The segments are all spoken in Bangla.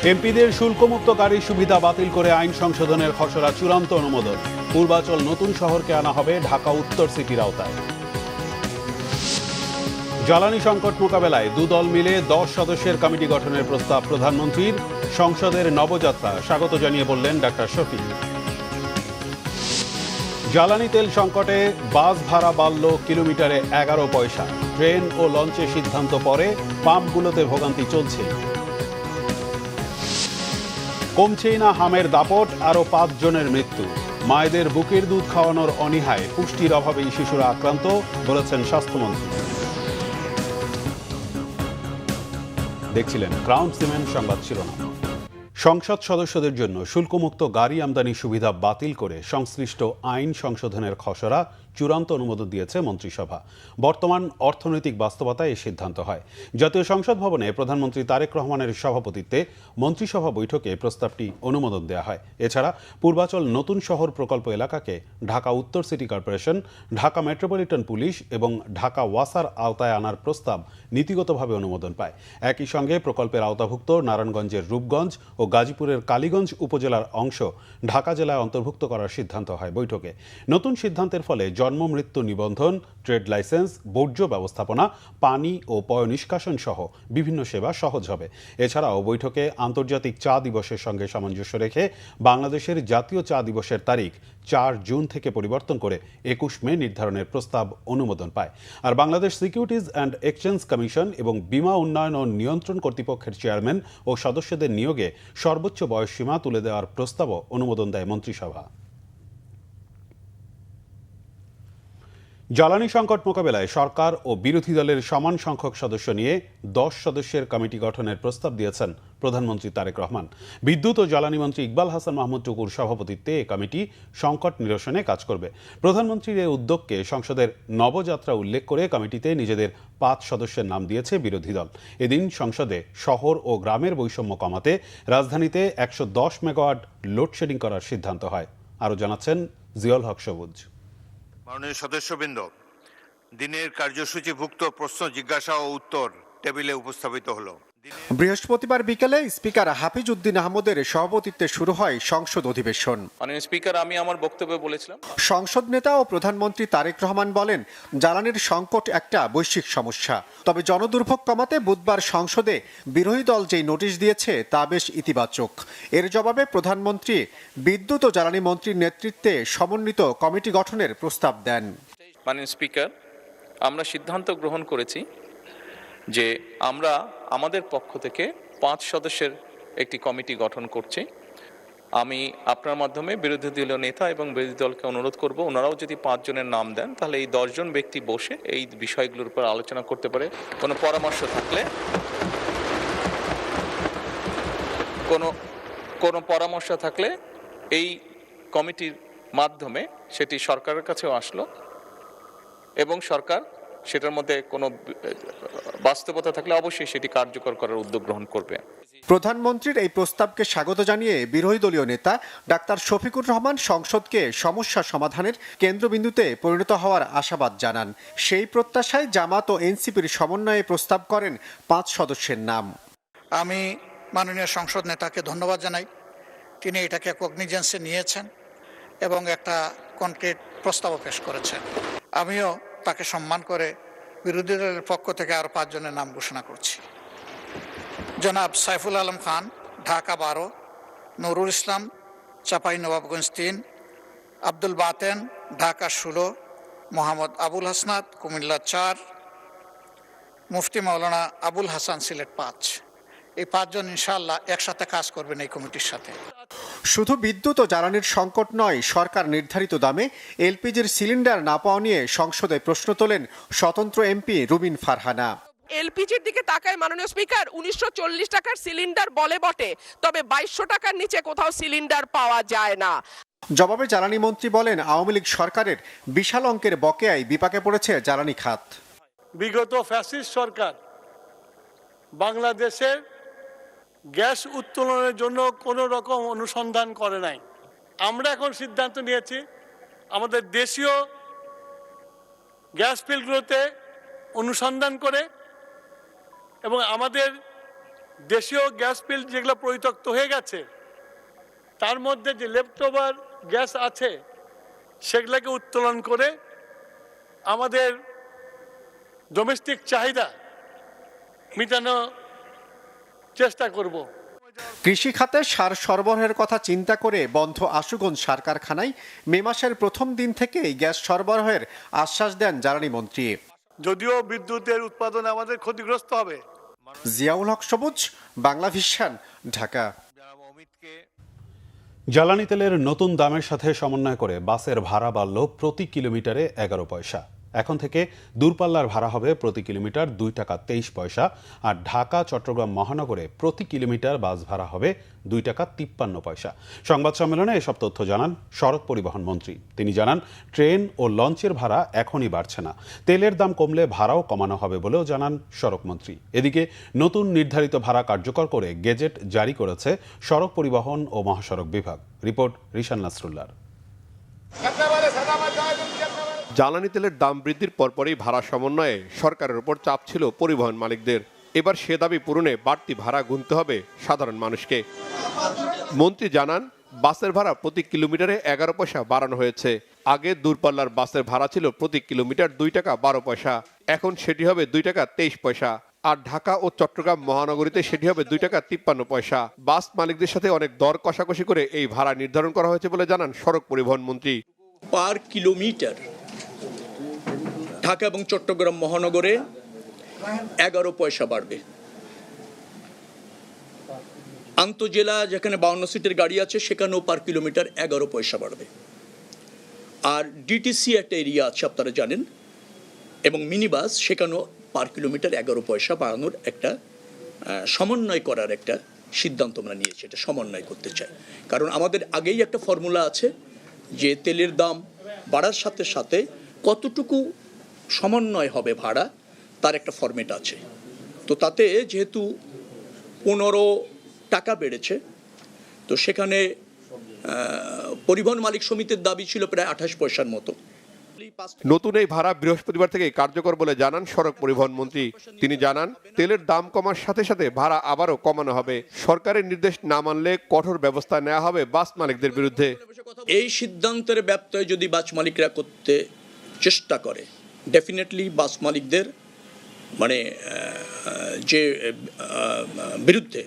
এমপিদের শুল্কমুক্ত গাড়ি সুবিধা বাতিল করে আইন সংশোধনের খসড়া চূড়ান্ত অনুমোদন। পূর্বাচল নতুন শহরকে আনা হবে ঢাকা উত্তর সিটির আওতায়। জ্বালানি সংকট মোকাবেলায় দুদল মিলে 10 সদস্যের কমিটি গঠনের প্রস্তাব প্রধানমন্ত্রীর। সংসদের নবযাত্রা স্বাগত জানিয়ে বললেন ডাক্তার শফি। জ্বালানি তেল সংকটে বাস ভাড়া বাড়ল কিলোমিটারে 11 পয়সা। ট্রেন ও লঞ্চের সিদ্ধান্ত পরে পাম্পগুলোতে ভোগান্তি চলছে। কমছেই না হামের দাপট, আরও 5 জনের মৃত্যু। মায়েদের বুকের দুধ খাওয়ানোর অনীহায় পুষ্টির অভাবেই শিশুরা আক্রান্ত, বলেছেন স্বাস্থ্যমন্ত্রী। দেখছিলেন ক্রাউন সিমেন্ট সংবাদ শিরোনাম। সংসদ সদস্যদের জন্য শুল্কমুক্ত গাড়ি আমদানি সুবিধা বাতিল করে সংশ্লিষ্ট আইন সংশোধনের খসড়া চূড়ান্ত অনুমোদন দিয়েছে মন্ত্রিসভা। বর্তমান অর্থনৈতিক বাস্তবতায় এই সিদ্ধান্ত হয়। জাতীয় সংসদ ভবনে প্রধানমন্ত্রী তারেক রহমানের সভাপতিত্বে মন্ত্রিসভা বৈঠকে প্রস্তাবটি অনুমোদন দেওয়া হয়। এছাড়া পূর্বাচল নতুন শহর প্রকল্প এলাকাকে ঢাকা উত্তর city corporation, Dhaka metropolitan police এবং ঢাকা ওয়াসার আওতায় আনার প্রস্তাব নীতিগতভাবে অনুমোদন পায়। একই সঙ্গে প্রকল্পের আওতাভুক্ত নারায়ণগঞ্জের রূপগঞ্জ ও গাজীপুরের কালীগঞ্জ উপজেলার অংশ ঢাকা জেলায় অন্তর্ভুক্ত করার সিদ্ধান্ত হয় বৈঠকে। নতুন সিদ্ধান্তের ফলে জন্ম মৃত্যু নিবন্ধন, ট্রেড লাইসেন্স, বর্জ্য ব্যবস্থাপনা, পানি ও পয়ঃনিষ্কাশন সহ বিভিন্ন সেবা সহজ হবে। এছাড়াও বৈঠকে আন্তর্জাতিক চা দিবসের সঙ্গে সামঞ্জস্য রেখে বাংলাদেশের জাতীয় চা দিবসের তারিখ 4 জুন থেকে পরিবর্তন করে 21 মে নির্ধারণের প্রস্তাব অনুমোদন পায়। আর Bangladesh securities and exchange commission এবং বীমা উন্নয়ন ও নিয়ন্ত্রণ কর্তৃপক্ষের চেয়ারম্যান ও সদস্যদের নিয়োগে সর্বোচ্চ বয়সসীমা তুলে দেওয়ার প্রস্তাবও অনুমোদন দেয় মন্ত্রিসভা। জ্বালানি সংকট মোকাবেলায় সরকার ও বিরোধী দলের সমান সংখ্যক সদস্য নিয়ে 10 সদস্যের কমিটি গঠনের প্রস্তাব দিয়েছেন প্রধানমন্ত্রী তারেক রহমান। বিদ্যুৎ ও জ্বালানি মন্ত্রী ইকবাল হাসান মাহমুদ টুকুর সভাপতিত্বে এ কমিটি সংকট নিরসনে কাজ করবে। প্রধানমন্ত্রীর এই উদ্যোগকে সংসদের নবযাত্রা উল্লেখ করে কমিটিতে নিজেদের 5 সদস্যের নাম দিয়েছে বিরোধী দল। এদিন সংসদে শহর ও গ্রামের বৈষম্য কমাতে রাজধানীতে 110 মেগাওয়াট লোডশেডিং করার সিদ্ধান্ত হয়। আরও জানাচ্ছেন জিয়াউল হক সবুজ। মাননীয় সদস্যবৃন্দ, দিনের কার্যসূচিভুক্ত প্রশ্ন জিজ্ঞাসা ও উত্তর টেবিলে উপস্থাপিত হলো। বৃহস্পতিবার বিকেলে স্পিকার হাফিজ উদ্দিন আহমদের সভাপতিত্বে শুরু হয় সংসদ অধিবেশন। মাননীয় স্পিকার, আমি আমার বক্তব্যে বলেছিলাম, সংসদ নেতা ও প্রধানমন্ত্রী তারেক রহমান বলেন, জ্বালানির সংকট একটা বৈশ্বিক সমস্যা। তবে জনদুর্ভোগ কমাতে বুধবার সংসদে বিরোধী দল যেই নোটিশ দিয়েছে তা বেশ ইতিবাচক। এর জবাবে প্রধানমন্ত্রী বিদ্যুৎ ও জ্বালানি মন্ত্রীর নেতৃত্বে সমন্বিত কমিটি গঠনের প্রস্তাব দেন। মাননীয় স্পিকার, আমরা সিদ্ধান্ত গ্রহণ করেছি যে আমরা আমাদের পক্ষ থেকে 5 সদস্যের একটি কমিটি গঠন করছি। আমি আপনার মাধ্যমে বিরোধী দলীয় নেতা এবং বিরোধী দলকে অনুরোধ করব, ওনারাও যদি 5 জনের নাম দেন তাহলে এই 10 জন ব্যক্তি বসে এই বিষয়গুলোর উপর আলোচনা করতে পারে। কোনো পরামর্শ থাকলে কোনো পরামর্শ থাকলে এই কমিটির মাধ্যমে সেটি সরকারের কাছেও আসলো এবং সরকার সেটার মধ্যে কোনো বাস্তবতা থাকলে অবশ্যই সেটি কার্যকর করার উদ্যোগ গ্রহণ করবে। প্রধানমন্ত্রীর এই প্রস্তাবকে স্বাগত জানিয়ে বিরোধী দলীয় নেতা ডাক্তার শফিকুর রহমান সংসদকে সমস্যা সমাধানের কেন্দ্রবিন্দুতে পরিণত হওয়ার আশাবাদ জানান। সেই প্রত্যাশায় জামাত ও এনসিপির সমন্বয়ে প্রস্তাব করেন 5 সদস্যের নাম। আমি মাননীয় সংসদ নেতাকে ধন্যবাদ জানাই, তিনি এটাকে কগনিজেন্সে নিয়েছেন এবং একটা কনক্রিট প্রস্তাবও পেশ করেছেন। আমিও তাকে সম্মান করে বিরোধী দলের পক্ষ থেকে আরও 5 জনের নাম ঘোষণা করছি। জনাব সাইফুল আলম খান, ঢাকা 12, নুরুল ইসলাম, চাঁপাইনবাবগঞ্জ 3, আব্দুল বাতেন, ঢাকা 16, মোহাম্মদ আবুল হাসনাত, কুমিল্লা 4, মুফতি মাওলানা আবুল হাসান, সিলেট 5। এই 5 জন ইনশাআল্লাহ একসাথে কাজ করবেন এই কমিটির সাথে। শুধু বিদ্যুৎ ও জ্বালানির সংকট নয়, সরকার নির্ধারিত দামে এলপিজির সিলিন্ডার না পাওয়া নিয়ে সংসদে প্রশ্ন তোলেন স্বতন্ত্র এমপি রুবিন ফারহানা। এলপিজির দিকে তাকায় মাননীয় স্পিকার, 1940 টাকার সিলিন্ডার বলে বটে, তবে 2200 টাকার নিচে কোথাও সিলিন্ডার পাওয়া যায় না। জবাবে জ্বালানি মন্ত্রী বলেন, আওয়ামী লীগ সরকারের বিশাল অঙ্কের বকেয়ায় বিপাকে পড়েছে জ্বালানি খাত। বিগত ফ্যাসিস্ট সরকার বাংলাদেশের গ্যাস উত্তোলনের জন্য কোনো রকম অনুসন্ধান করে নাই। আমরা এখন সিদ্ধান্ত নিয়েছি আমাদের দেশীয় গ্যাস ফিল্ডগুলোতে অনুসন্ধান করে এবং আমাদের দেশীয় গ্যাস বিল যেগুলো পরিত্যক্ত হয়ে গেছে তার মধ্যে যে লেফট ওভার গ্যাস আছে সেগুলোকে উত্তোলন করে আমাদের ডোমেস্টিক চাহিদা মেটানোর চেষ্টা করব। কৃষি খাতে সার সরবরাহের কথা চিন্তা করে বন্ধ আশুগঞ্জ সার কারখানায় মে মাসের প্রথম দিন থেকেই গ্যাস সরবরাহের আশ্বাস দেন জ্বালানি মন্ত্রী। যদিও বিদ্যুতের উৎপাদন আমাদের ক্ষতিগ্রস্ত হবে। জিয়াউল হক সবুজ, বাংলা ভিশন, ঢাকা। জ্বালানি তেলের নতুন দামের সাথে সমন্বয় করে বাসের ভাড়া বাড়ল প্রতি কিলোমিটারে 11 পয়সা। এখন থেকে দূরপাল্লার ভাড়া হবে প্রতি কিলোমিটার 2 টাকা 23 পয়সা, আর ঢাকা চট্টগ্রাম মহানগরে প্রতি কিলোমিটার বাস ভাড়া হবে 2 টাকা 53 পয়সা। সংবাদ সম্মেলনে এসব তথ্য জানান সড়ক পরিবহন মন্ত্রী। তিনি জানান, ট্রেন ও লঞ্চের ভাড়া এখনই বাড়ছে না, তেলের দাম কমলে ভাড়াও কমানো হবে বলেও জানান সড়ক মন্ত্রী। এদিকে নতুন নির্ধারিত ভাড়া কার্যকর করে গেজেট জারি করেছে সড়ক পরিবহন ও মহাসড়ক বিভাগ। রিপোর্ট রিশান নাসরুল্লাহ। জ্বালানি তেলের দাম বৃদ্ধির পরপরই ভাড়া সমন্বয়ে সরকারের উপর চাপ ছিল পরিবহন মালিকদের। এবার সে দাবি পূরণে বাড়তি ভাড়া গুনতে হবে সাধারণ মানুষকে। মন্ত্রী জানান, বাসের ভাড়া প্রতি কিলোমিটারে 11 পয়সা বাড়ানো হয়েছে। আগে দূরপাল্লার বাসের ভাড়া ছিল প্রতি কিলোমিটার 2 টাকা 12 পয়সা, এখন সেটি হবে 2 টাকা 23 পয়সা। আর ঢাকা ও চট্টগ্রাম মহানগরীতে সেটি হবে 2 টাকা 53 পয়সা। বাস মালিকদের সাথে অনেক দর কষাকষি করে এই ভাড়া নির্ধারণ করা হয়েছে বলে জানান সড়ক পরিবহন মন্ত্রী। পার কিলোমিটার ঢাকা এবং চট্টগ্রাম মহানগরে 11 পয়সা বাড়বে। আন্তজেলা যেখানে 52 সিটের গাড়ি আছে সেখানেও পার কিলোমিটার 11 পয়সা বাড়বে। আর ডিটিসি একটা এরিয়া আছে আপনারা জানেন, এবং মিনি বাস সেখানেও পার কিলোমিটার 11 পয়সা বাড়ানোর একটা সমন্বয় করার একটা সিদ্ধান্ত আমরা নিয়েছি। এটা সমন্বয় করতে চাই, কারণ আমাদের আগেই একটা ফর্মুলা আছে যে তেলের দাম বাড়ার সাথে সাথে কতটুকু সমন্বয় হবে ভাড়া, তার একটা ফরম্যাট আছে। তো তাতে যেহেতু 15 টাকা বেড়েছে, তো সেখানে পরিবহন মালিক সমিতির দাবি ছিল প্রায় 28 পয়সার মতো। নতুন এই ভাড়া বৃহস্পতিবার থেকে কার্যকর বলে জানান সড়ক পরিবহন মন্ত্রী। তিনি জানান, তেলের দাম কমার সাথে সাথে ভাড়া আবারও কমানো হবে। সরকারের নির্দেশ না মানলে কঠোর ব্যবস্থা নেওয়া হবে বাস মালিকদের বিরুদ্ধে। এই সিদ্ধান্তের ব্যত্যয় যদি বাস মালিকরা করতে চেষ্টা করে, ডেফিনেটলি বাস মালিকদের যে বিরুদ্ধে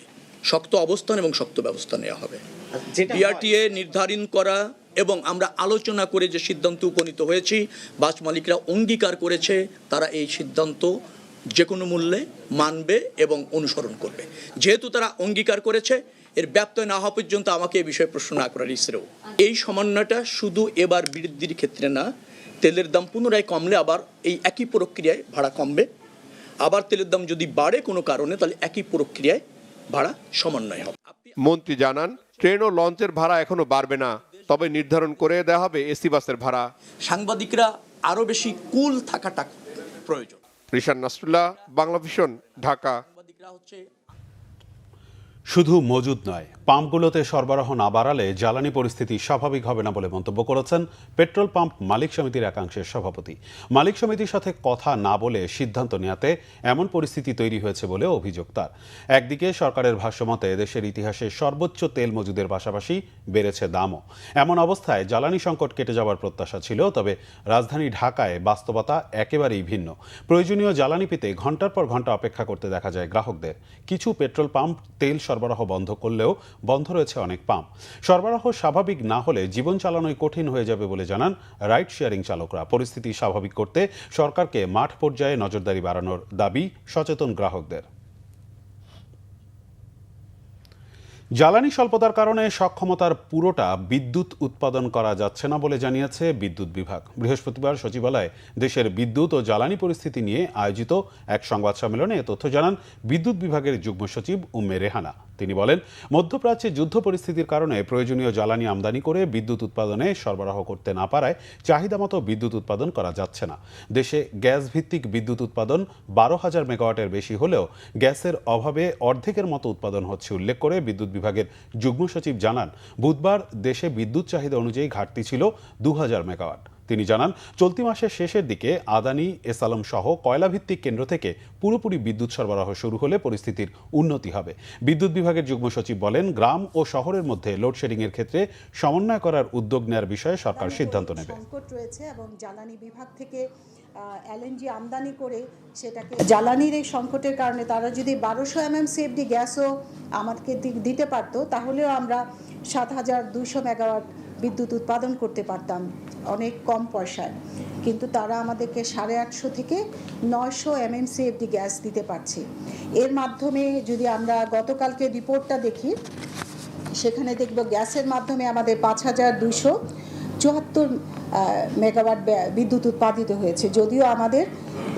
শক্ত অবস্থান এবং শক্ত ব্যবস্থা নেওয়া হবে। বিআরটিএ নির্ধারণ করা এবং আমরা আলোচনা করে যে সিদ্ধান্ত উপনীত হয়েছি, বাস মালিকরা অঙ্গীকার করেছে তারা এই সিদ্ধান্ত যে কোনো মূল্যে মানবে এবং অনুসরণ করবে। যেহেতু তারা অঙ্গীকার করেছে, এর ব্যত্যয় না হওয়া পর্যন্ত আমাকে এই বিষয়ে প্রশ্ন না করার ইসরেও। এই সমন্বয়টা শুধু এবার বৃদ্ধির ক্ষেত্রে না, তেলের দাম পুনরায় কমলে আবার এই একই প্রক্রিয়ায় ভাড়া কমবে। আবার তেলের দাম যদি বাড়ে কোনো কারণে, তাহলে একই প্রক্রিয়ায় ভাড়া সমন্বয় হবে। মন্ত্রী জানান, ট্রেন ও লঞ্চের ভাড়া এখনো বাড়বে না, তবে নির্ধারণ করে দেওয়া হবে এসি বাসের ভাড়া। সাংবাদিকরা আরো বেশি কুল থাকাটা প্রয়োজন। রিশান নাসরুল্লাহ, বাংলা ভিশন, ঢাকা। শুধু মজুদ নয়, পাম্পগুলোতে সরবরাহ না বাড়ালে জ্বালানি পরিস্থিতি স্বাভাবিক হবে না বলে মন্তব্য করেছেন পেট্রোল পাম্প মালিক সমিতির একাংশের সভাপতি। মালিক সমিতির সাথে কথা না বলে সিদ্ধান্ত নেওয়াতে এমন পরিস্থিতি তৈরি হয়েছে বলে অভিযোগ তার। একদিকে সরকারের ভাষ্যমতে দেশের ইতিহাসে সর্বোচ্চ তেল মজুদের পাশাপাশি বেড়েছে দামও। এমন অবস্থায় জ্বালানি সংকট কেটে যাওয়ার প্রত্যাশা ছিল, তবে রাজধানী ঢাকায় বাস্তবতা একেবারেই ভিন্ন। প্রয়োজনীয় জ্বালানি পেতে ঘন্টার পর ঘন্টা অপেক্ষা করতে দেখা যায় গ্রাহকদের। কিছু পেট্রোল পাম্প তেল সরবরাহ বন্ধ করলেও বন্ধ রয়েছে অনেক পাম্প। সরবরাহ স্বাভাবিক না হলে জীবন চালানোই কঠিন হয়ে যাবে বলে জানান রাইড শেয়ারিং চালকরা। পরিস্থিতি স্বাভাবিক করতে সরকারকে মাঠ পর্যায়ে নজরদারি বাড়ানোর দাবি সচেতন গ্রাহকদের। জ্বালানি স্বল্পতার কারণে সক্ষমতার পুরোটা বিদ্যুৎ উৎপাদন করা যাচ্ছে না বলে জানিয়েছে বিদ্যুৎ বিভাগ। বৃহস্পতিবার সচিবালয়ে দেশের বিদ্যুৎ ও জ্বালানি পরিস্থিতি নিয়ে আয়োজিত এক সংবাদ সম্মেলনে এ তথ্য জানান বিদ্যুৎ বিভাগের যুগ্ম সচিব উম্মে রেহানা। তিনি বলেন, মধ্যপ্রাচ্যে যুদ্ধ পরিস্থিতির কারণে প্রয়োজনীয় জ্বালানি আমদানি করে বিদ্যুৎ উৎপাদনে সরবরাহ করতে না পারায় চাহিদা মতো বিদ্যুৎ উৎপাদন করা যাচ্ছে না। দেশে গ্যাস ভিত্তিক বিদ্যুৎ উৎপাদন 12,000 মেগাওয়াটের বেশি হলেও গ্যাসের অভাবে অর্ধেকের মতো উৎপাদন হচ্ছে উল্লেখ করে বিদ্যুৎ বিভাগের যুগ্ম সচিব জানান, বুধবার দেশে বিদ্যুৎ চাহিদা অনুযায়ী ঘাটতি ছিল 2,000 মেগাওয়াট। তিনি জানান, চলতি মাসের শেষের দিকে আদানি, এসালম সহ কয়লাভিত্তিক কেন্দ্র থেকে পুরোপুরি বিদ্যুৎ সরবরাহ শুরু হলে পরিস্থিতির উন্নতি হবে। বিদ্যুৎ বিভাগের যুগ্ম সচিব বলেন, গ্রাম ও শহরের মধ্যে লোডশেডিংয়ের ক্ষেত্রে সমন্বয় করার উদ্যোগ নেওয়ার বিষয়ে সরকার সিদ্ধান্ত নেবে। সংকট রয়েছে এবং জ্বালানি বিভাগ থেকে এলএনজি আমদানি করে সেটাকে জ্বালানির এই সংকটের কারণে তারা যদি 1200 MMCFD গ্যাসও আমাদেরকে দিতে পারতো, তাহলেও আমরা 7200 মেগাওয়াট বিদ্যুৎ উৎপাদন করতে পারতাম অনেক কম পয়সায়। কিন্তু তারা আমাদেরকে 850 থেকে 900 MMCFD গ্যাস দিতে পারছে। এর মাধ্যমে যদি আমরা গতকালকে রিপোর্টটা দেখি, সেখানে দেখব গ্যাসের মাধ্যমে আমাদের 5274 মেগাওয়াট বিদ্যুৎ উৎপাদিত হয়েছে, যদিও আমাদের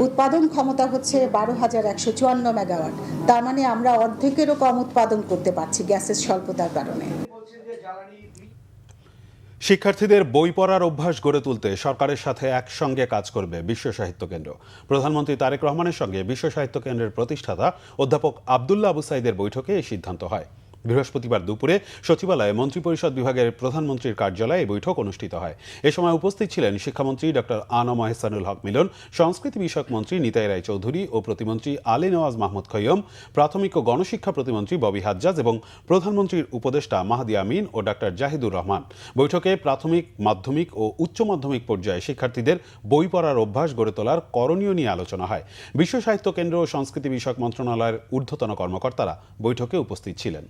উৎপাদন ক্ষমতা হচ্ছে 12,154 মেগাওয়াট। তার মানে আমরা অর্ধেকেরও কম উৎপাদন করতে পারছি গ্যাসের স্বল্পতার কারণে। শিক্ষার্থীদের বই পড়ার অভ্যাস গড়ে তুলতে সরকারের সাথে একসঙ্গে কাজ করবে বিশ্ব সাহিত্য কেন্দ্র। প্রধানমন্ত্রী তারেক রহমানের সঙ্গে বিশ্ব সাহিত্য কেন্দ্রের প্রতিষ্ঠাতা অধ্যাপক আবদুল্লাহ আবু সাইদের বৈঠকে এই সিদ্ধান্ত হয়। বৃহস্পতিবার দুপুরে সচিবালয়ে মন্ত্রিপরিষদ বিভাগের প্রধানমন্ত্রীর কার্যালয়ে এই বৈঠক অনুষ্ঠিত হয়। এ সময় উপস্থিত ছিলেন শিক্ষামন্ত্রী ডক্টর আনম এহসানুল হক মিলন, সংস্কৃতি বিষয়ক মন্ত্রী নিতাই রায় চৌধুরী ও প্রতিমন্ত্রী আলী নওয়াজ মাহমুদ খৈয়ম, প্রাথমিক ও গণশিক্ষা প্রতিমন্ত্রী ববি হাজ্জাজ এবং প্রধানমন্ত্রীর উপদেষ্টা মাহদি আমিন ও ডক্টর জাহিদুর রহমান। বৈঠকে প্রাথমিক, মাধ্যমিক ও উচ্চ মাধ্যমিক পর্যায়ে শিক্ষার্থীদের বই পড়ার অভ্যাস গড়ে তোলার করণীয় নিয়ে আলোচনা হয়। বিশ্ব সাহিত্য কেন্দ্র ও সংস্কৃতি বিষয়ক মন্ত্রণালয়ের ঊর্ধ্বতন কর্মকর্তারা বৈঠকে উপস্থিত ছিলেন।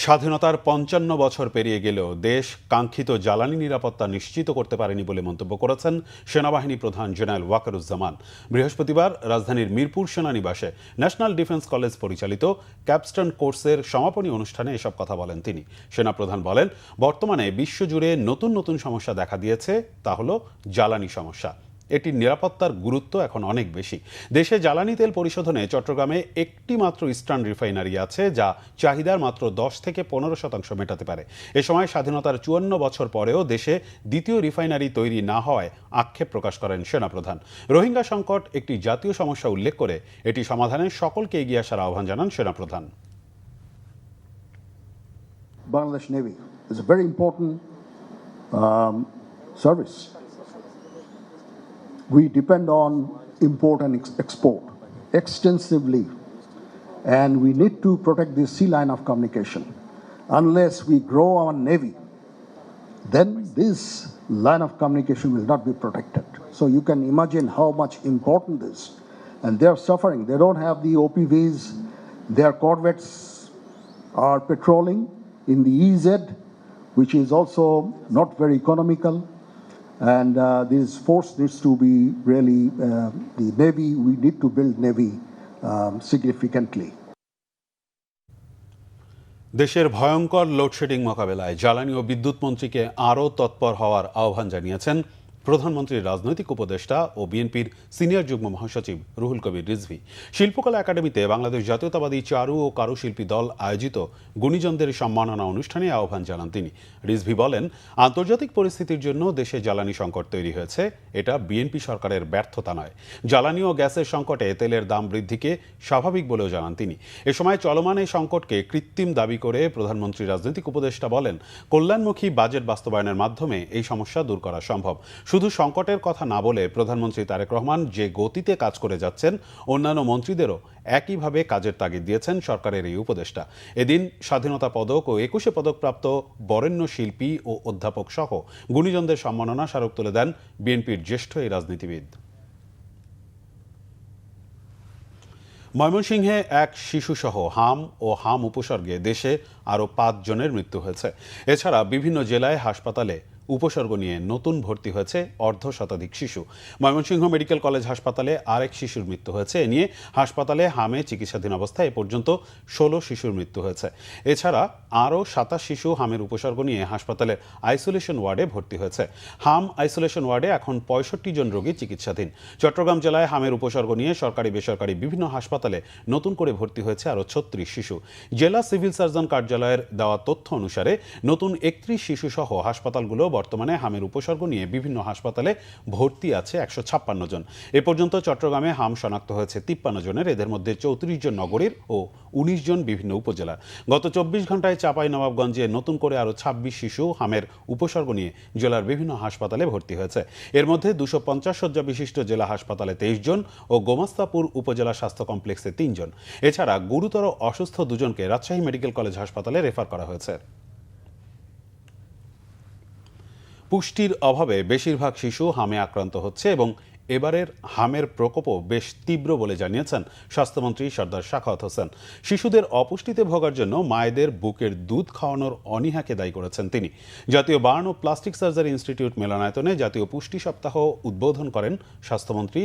স্বাধীনতার 55 বছর পেরিয়ে গেলেও দেশ কাঙ্ক্ষিত জ্বালানি নিরাপত্তা নিশ্চিত করতে পারেনি বলে মন্তব্য করেছেন সেনাবাহিনী প্রধান জেনারেল ওয়াকারুজ্জামান। বৃহস্পতিবার রাজধানীর মিরপুর সেনানিবাসে ন্যাশনাল ডিফেন্স কলেজ পরিচালিত ক্যাপস্টন কোর্সের সমাপনী অনুষ্ঠানে এসব কথা বলেন তিনি। সেনাপ্রধান বলেন, বর্তমানে বিশ্বজুড়ে নতুন নতুন সমস্যা দেখা দিয়েছে, তা হলো জ্বালানি সমস্যা। এটির নিরাপত্তার গুরুত্ব এখন অনেক বেশি। দেশে জ্বালানি তেল পরিশোধনে চট্টগ্রামে একটি মাত্র ইস্টার্ন রিফাইনারি আছে, যা চাহিদার মাত্র 10 থেকে 15% মেটাতে পারে। এ সময় স্বাধীনতার 54 বছর পরেও দেশে দ্বিতীয় রিফাইনারি তৈরি না হওয়ায় আক্ষেপ প্রকাশ করেন সেনাপ্রধান। রোহিঙ্গা সংকট একটি জাতীয় সমস্যা উল্লেখ করে এটি সমাধানে সকলকে এগিয়ে আসার আহ্বান জানান সেনাপ্রধান। Bangladesh Navy is a very important service. We depend on import and export extensively, and we need to protect this sea line of communication. Unless we grow our navy, then this line of communication will not be protected. So you can imagine how much important this is. And they are suffering. They don't have the OPVs. Their corvettes are patrolling in the EZ, which is also not very economical. And this force needs to be really, the Navy, we need to build Navy significantly. দেশের ভয়ঙ্কর লোডশেডিং মোকাবেলায় জ্বালানি ও বিদ্যুৎ মন্ত্রীকে আরও তৎপর হওয়ার আহ্বান জানিয়েছেন প্রধানমন্ত্রীর রাজনৈতিক উপদেষ্টা ও বিএনপির সিনিয়র যুগ্ম মহাসচিব রুহুল কবির রিজভী। শিল্পকলা একাডেমিতে বাংলাদেশ জাতীয়তাবাদী চারু ও কারুশিল্পী দল আয়োজিত গুণীজনদের সম্মাননা অনুষ্ঠানে আহ্বান জানান তিনি। রিজভী বলেন, আন্তর্জাতিক পরিস্থিতির জন্য দেশে জ্বালানি সংকট তৈরি হয়েছে, এটা বিএনপি সরকারের ব্যর্থতা নয়। জ্বালানি ও গ্যাসের সংকটে তেলের দাম বৃদ্ধিকে স্বাভাবিক বলেও জানান তিনি। এ সময় চলমান এই সংকটকে কৃত্রিম দাবি করে প্রধানমন্ত্রী রাজনৈতিক উপদেষ্টা বলেন, কল্যাণমুখী বাজেট বাস্তবায়নের মাধ্যমে এই সমস্যা দূর করা সম্ভব। শুধু সংকটের কথা না বলে প্রধানমন্ত্রী তারেক রহমান যে গতিতে কাজ করে যাচ্ছেন, অন্যান্য মন্ত্রীদেরও একইভাবে কাজের তাগিদ দিয়েছেন সরকারের এই উপদেষ্টা। এদিন স্বাধীনতা পদক ও 21 পদকপ্রাপ্ত বরেণ্য শিল্পী ও অধ্যাপক সহ গুণীজনদের সম্মাননা স্মারক তুলে দেন বিএনপির জ্যেষ্ঠ এই রাজনীতিবিদ। ময়মনসিংহে এক শিশুসহ হাম ও হাম উপসর্গে দেশে আরও 5 জনের মৃত্যু হয়েছে। এছাড়া বিভিন্ন জেলায় হাসপাতালে উপসর্গ নিয়ে নতুন ভর্তি হয়েছে অর্ধশতাধিক শিশু। ময়মনসিংহ মেডিকেল কলেজ হাসপাতালে আরেক শিশুর মৃত্যু হয়েছে। এ নিয়ে হাসপাতালে হামে চিকিৎসাধীন অবস্থায় এ পর্যন্ত 16 শিশুর মৃত্যু হয়েছে। এছাড়া আরও 27 শিশু হামের উপসর্গ নিয়ে হাসপাতালের আইসোলেশন ওয়ার্ডে ভর্তি হয়েছে। হাম আইসোলেশন ওয়ার্ডে এখন 65 জন রোগী চিকিৎসাধীন। চট্টগ্রাম জেলায় হামের উপসর্গ নিয়ে সরকারি বেসরকারি বিভিন্ন হাসপাতালে নতুন করে ভর্তি হয়েছে আরও 36 শিশু। জেলা সিভিল সার্জন কার্যালয়ের দেওয়া তথ্য অনুসারে নতুন 31 শিশু সহ হাসপাতালগুলো বর্তমানে হামের উপসর্গ নিয়ে বিভিন্ন হাসপাতালে ভর্তি আছে 156 জন। এ পর্যন্ত চট্টগ্রামে হাম শনাক্ত হয়েছে 53 জনের, এদের মধ্যে 34 জন নগরীর ও 19 জন বিভিন্ন উপজেলার। গত 24 ঘন্টায় চাঁপাইনবাবগঞ্জে নতুন করে আরও 26 শিশু হামের উপসর্গ নিয়ে জেলার বিভিন্ন হাসপাতালে ভর্তি হয়েছে। এর মধ্যে 250 শয্যা বিশিষ্ট জেলা হাসপাতালে 23 জন ও গোমাস্তাপুর উপজেলা স্বাস্থ্য কমপ্লেক্সে 3 জন। এছাড়া গুরুতর অসুস্থ 2 জনকে রাজশাহী মেডিকেল কলেজ হাসপাতালে রেফার করা হয়েছে। পুষ্টির অভাবে বেশিরভাগ শিশু হামে আক্রান্ত হচ্ছে এবং এবারের হামের প্রকোপও বেশ তীব্র বলে জানিয়েছেন স্বাস্থ্যমন্ত্রী সর্দার সাখাওয়াত হোসেন। শিশুদের অপুষ্টিতে ভোগার জন্য মায়েদের বুকের দুধ খাওয়ানোর অনীহাকে দায়ী করেছেন তিনি। জাতীয় বার্ন ও প্লাস্টিক সার্জারি ইনস্টিটিউট মিলনায়তনে জাতীয় পুষ্টি সপ্তাহ উদ্বোধন করেন স্বাস্থ্যমন্ত্রী।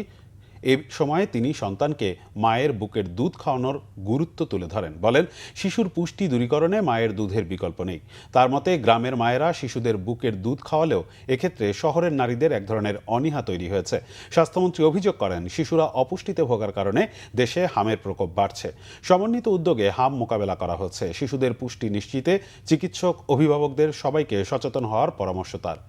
এ সময় তিনি সন্তানকে মায়ের বুকের দুধ খাওয়ানোর গুরুত্ব তুলে ধরেন। বলেন, শিশুর পুষ্টি দূরীকরণে মায়ের দুধের বিকল্প নেই। তার মতে, গ্রামের মায়েরা শিশুদের বুকের দুধ খাওয়ালেও এক্ষেত্রে শহরের নারীদের এক ধরনের অনীহা তৈরি হয়েছে। স্বাস্থ্যমন্ত্রী অভিযোগ করেন, শিশুরা অপুষ্টিতে ভোগার কারণে দেশে হামের প্রকোপ বাড়ছে। সমন্বিত উদ্যোগে হাম মোকাবেলা করা হচ্ছে। শিশুদের পুষ্টি নিশ্চিতে চিকিৎসক, অভিভাবকদের সবাইকে সচেতন হওয়ার পরামর্শ তার।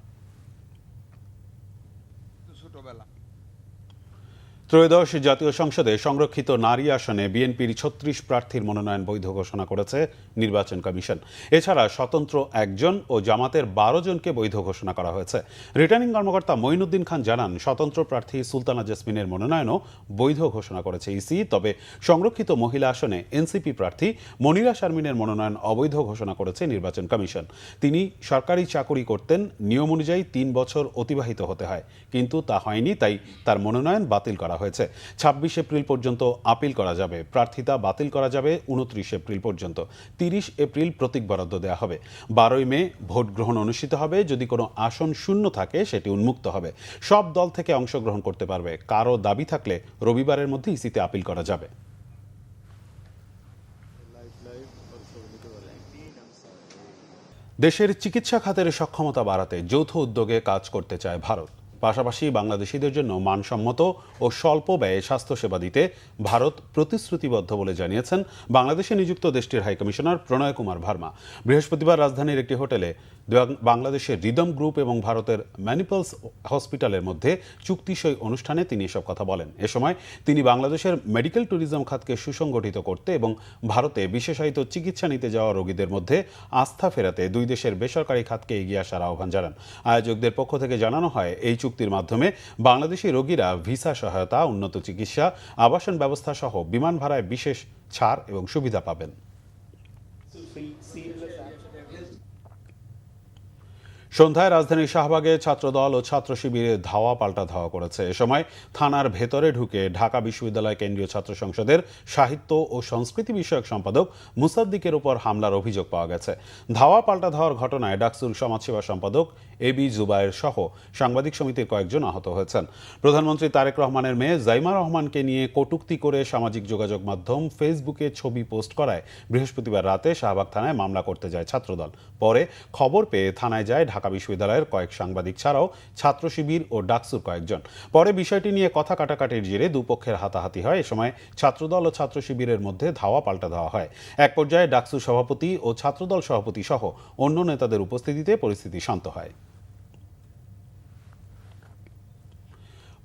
ত্রয়োদশ জাতীয় সংসদে সংরক্ষিত নারী আসনে বিএনপির 36 প্রার্থীর মনোনয়ন বৈধ ঘোষণা করেছে নির্বাচন কমিশন। এছাড়া স্বতন্ত্র 1 জন ও জামাতের 12 জনকে বৈধ ঘোষণা করা হয়েছে। রিটার্নিং কর্মকর্তা মঈনুদ্দিন খান জানান, স্বতন্ত্র প্রার্থী সুলতানা জেসমিনের মনোনয়নও বৈধ ঘোষণা করেছে ইসি। তবে সংরক্ষিত মহিলা আসনে এনসিপি প্রার্থী মনিরা শারমিনের মনোনয়ন অবৈধ ঘোষণা করেছে নির্বাচন কমিশন। তিনি সরকারি চাকুরি করতেন, নিয়ম অনুযায়ী 3 বছর অতিবাহিত হতে হয়, কিন্তু তা হয়নি, তাই তার মনোনয়ন বাতিল করা হয়েছে। 26 এপ্রিল পর্যন্ত আপিল করা যাবে। প্রার্থিতা বাতিল করা যাবে 29 এপ্রিল পর্যন্ত। 30 এপ্রিল প্রতীক বরাদ্দ দেওয়া হবে। 12 মে ভোট গ্রহণ অনুষ্ঠিত হবে। যদি কোনো আসন শূন্য থাকে সেটি উন্মুক্ত হবে। সব দল থেকে অংশগ্রহণ করতে পারবে। কারো দাবি থাকলে রবিবারের মধ্যে ইসিতে আপিল করা যাবে। দেশের চিকিৎসা খাতের সক্ষমতা বাড়াতে যৌথ উদ্যোগে কাজ করতে চায় ভারত। পাশাপাশি বাংলাদেশিদের জন্য মানসম্মত ও স্বল্প ব্যয়ে স্বাস্থ্যসেবা দিতে ভারত প্রতিশ্রুতিবদ্ধ বলে জানিয়েছেন বাংলাদেশে নিযুক্ত দেশটির হাইকমিশনার প্রণয় কুমার ভার্মা। বৃহস্পতিবার রাজধানীর একটি হোটেলে বাংলাদেশের রিদম গ্রুপ এবং ভারতের ম্যানিপলস হসপিটালের মধ্যে চুক্তিসই অনুষ্ঠানে তিনি এসব কথা বলেন। এ সময় তিনি বাংলাদেশের মেডিকেল ট্যুরিজম খাতকে সুসংগঠিত করতে এবং ভারতে বিশেষায়িত চিকিৎসা নিতে যাওয়া রোগীদের মধ্যে আস্থা ফেরাতে দুই দেশের বেসরকারি খাতকে এগিয়ে আসার আহ্বান জানান। আয়োজকদের পক্ষ থেকে জানানো হয়, এই চুক্তির মাধ্যমে বাংলাদেশি রোগীরা ভিসা সহায়তা, উন্নত চিকিৎসা, আবাসন ব্যবস্থা সহ বিমান ভাড়ায় বিশেষ ছাড় এবং সুবিধা পাবেন। সন্ধ্যায় রাজধানীর শাহবাগে ছাত্রদল ও ছাত্র শিবিরে ধাওয়া পাল্টা ধাওয়া করেছে। এ সময় থানার ভেতরে ঢুকে ঢাকা বিশ্ববিদ্যালয় কেন্দ্রীয় ছাত্র সংসদের সাহিত্য ও সংস্কৃতি বিষয়ক সম্পাদক মুসাদ্দিকের উপর হামলার অভিযোগ পাওয়া গেছে। ধাওয়া পাল্টা ধাওয়ার ঘটনায় ডাকসুর সমাজসেবা সম্পাদক এবি জুবায়ের সহ সাংবাদিক সমিতির কয়েকজন আহত হয়েছেন। প্রধানমন্ত্রী তারেক রহমানের মেয়ে জাইমা রহমানকে নিয়ে কটূক্তি করে সামাজিক যোগাযোগ মাধ্যম ফেসবুকে ছবি পোস্ট করায় বৃহস্পতিবার রাতে শাহবাগ থানায় মামলা করতে যায় ছাত্রদল। পরে খবর পেয়ে থানায় যায় ঢাকা বিশ্ববিদ্যালয়ের কয়েক সাংবাদিক ছাড়াও ছাত্র শিবির ও ডাকসুর কয়েকজন। পরে বিষয়টি নিয়ে কথা কাটাকাটির জেরে দুপক্ষের হাতাহাতি হয়। এ সময় ছাত্রদল ও ছাত্র শিবিরের মধ্যে ধাওয়া পাল্টা ধাওয়া হয়। এক পর্যায়ে ডাকসু সভাপতি ও ছাত্রদল সভাপতি সহ অন্য নেতাদের উপস্থিতিতে পরিস্থিতি শান্ত হয়।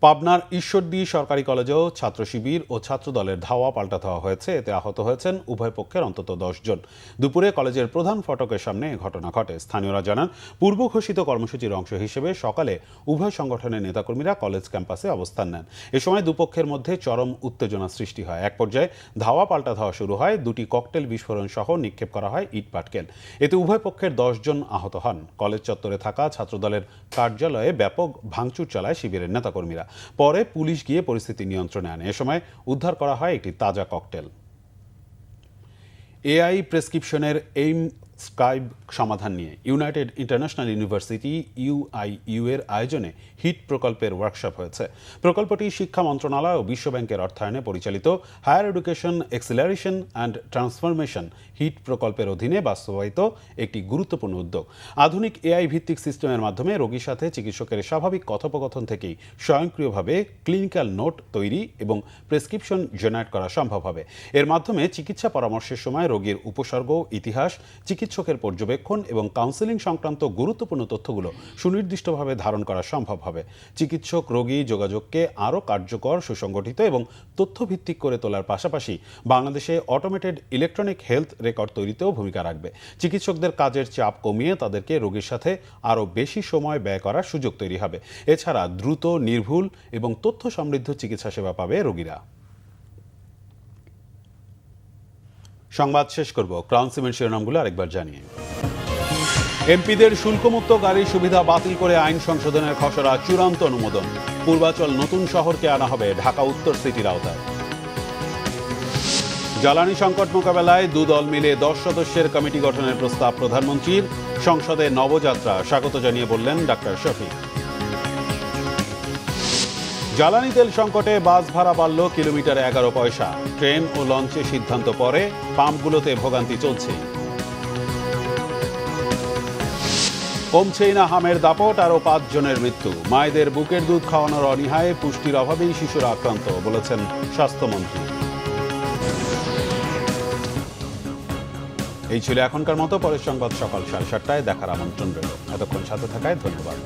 পাবনার ঈশ্বরদী সরকারি কলেজেও ছাত্র শিবির ও ছাত্রদলের ধাওয়া পাল্টা ধাওয়া হয়েছে। এতে আহত হয়েছেন উভয় পক্ষের অন্তত 10 জন। দুপুরে কলেজের প্রধান ফটকের সামনে ঘটনা ঘটে। স্থানীয়রা জানান, পূর্ব ঘোষিত কর্মসূচির অংশ হিসেবে সকালে উভয় সংগঠনের নেতাকর্মীরা কলেজ ক্যাম্পাসে অবস্থান নেন। এ সময় দুপক্ষের মধ্যে চরম উত্তেজনা সৃষ্টি হয়। এক পর্যায়ে ধাওয়া পাল্টা ধাওয়া শুরু হয়। 2টি ককটেল বিস্ফোরণ সহ নিক্ষেপ করা হয় ইট পাটকেল। এতে উভয় পক্ষের 10 জন আহত হন। কলেজ চত্বরে থাকা ছাত্রদলের কার্যালয়ে ব্যাপক ভাঙচুর চালায় শিবিরের নেতাকর্মীরা। পরে পুলিশ গিয়ে পরিস্থিতি নিয়ন্ত্রণে আনে। এ সময় উদ্ধার করা হয় একটি তাজা ককটেল। এআই প্রেসক্রিপশনের এইম স্কাইব সমাধান নিয়ে ইউনাইটেড ইন্টারন্যাশনাল ইউনিভার্সিটি ইউআইইউ এর আয়োজনে হিট প্রকল্পের ওয়ার্কশপ হয়েছে। প্রকল্পটি শিক্ষা মন্ত্রণালয় ও বিশ্বব্যাংকের অর্থায়নে পরিচালিত higher education acceleration and transformation HEAT প্রকল্পের অধীনে বাস্তবায়িত একটি গুরুত্বপূর্ণ উদ্যোগ। আধুনিক এআই ভিত্তিক সিস্টেমের মাধ্যমে রোগীর সাথে চিকিৎসকের স্বাভাবিক কথোপকথন থেকেই স্বয়ংক্রিয়ভাবে ক্লিনিক্যাল নোট তৈরি এবং প্রেসক্রিপশন জেনারেট করা সম্ভব হবে। এর মাধ্যমে চিকিৎসা পরামর্শের সময় রোগীর উপসর্গ, ইতিহাস, চিকিৎসা চিকিৎসকের পর্যবেক্ষণ এবং কাউন্সেলিং সংক্রান্ত গুরুত্বপূর্ণ তথ্যগুলো সুনির্দিষ্টভাবে ধারণ করা সম্ভব হবে। চিকিৎসক রোগী যোগাযোগকে আরও কার্যকর, সুসংগঠিত এবং তথ্যভিত্তিক করে তোলার পাশাপাশি বাংলাদেশে অটোমেটেড ইলেকট্রনিক হেলথ রেকর্ড তৈরিতেও ভূমিকা রাখবে। চিকিৎসকদের কাজের চাপ কমিয়ে তাদেরকে রোগীর সাথে আরও বেশি সময় ব্যয় করার সুযোগ তৈরি হবে। এছাড়া দ্রুত, নির্ভুল এবং তথ্য সমৃদ্ধ চিকিৎসা সেবা পাবে রোগীরা। সংবাদ শেষ করব ক্রাউন সিমেন্ট শিরোনামগুলো আরেকবার জানিয়ে। এমপিদের শুল্কমুক্ত গাড়ির সুবিধা বাতিল করে আইন সংশোধনের খসড়া চূড়ান্ত অনুমোদন। পূর্বাচল নতুন শহরকে আনা হবে ঢাকা উত্তর সিটির আওতায়। জ্বালানি সংকট মোকাবেলায় দুদল মিলে 10 সদস্যের কমিটি গঠনের প্রস্তাব প্রধানমন্ত্রীর। সংসদে নবযাত্রা স্বাগত জানিয়ে বললেন ডাক্তার শফিক। জ্বালানি তেল সংকটে বাস ভাড়া বাড়ল কিলোমিটারে 11 পয়সা। ট্রেন ও লঞ্চে সিদ্ধান্ত পরে পাম্পগুলোতে ভোগান্তি চলছে। কমছেই না হামের দাপট, আরও 5 জনের মৃত্যু। মায়েদের বুকের দুধ খাওয়ানোর অনীহায় পুষ্টির অভাবেই শিশুরা আক্রান্ত, বলেছেন স্বাস্থ্যমন্ত্রী। এই ছিল এখনকার মতো। পরের সংবাদ সকাল 7:30টায় দেখার আমন্ত্রণ রইল। এতক্ষণ সাথে থাকায় ধন্যবাদ।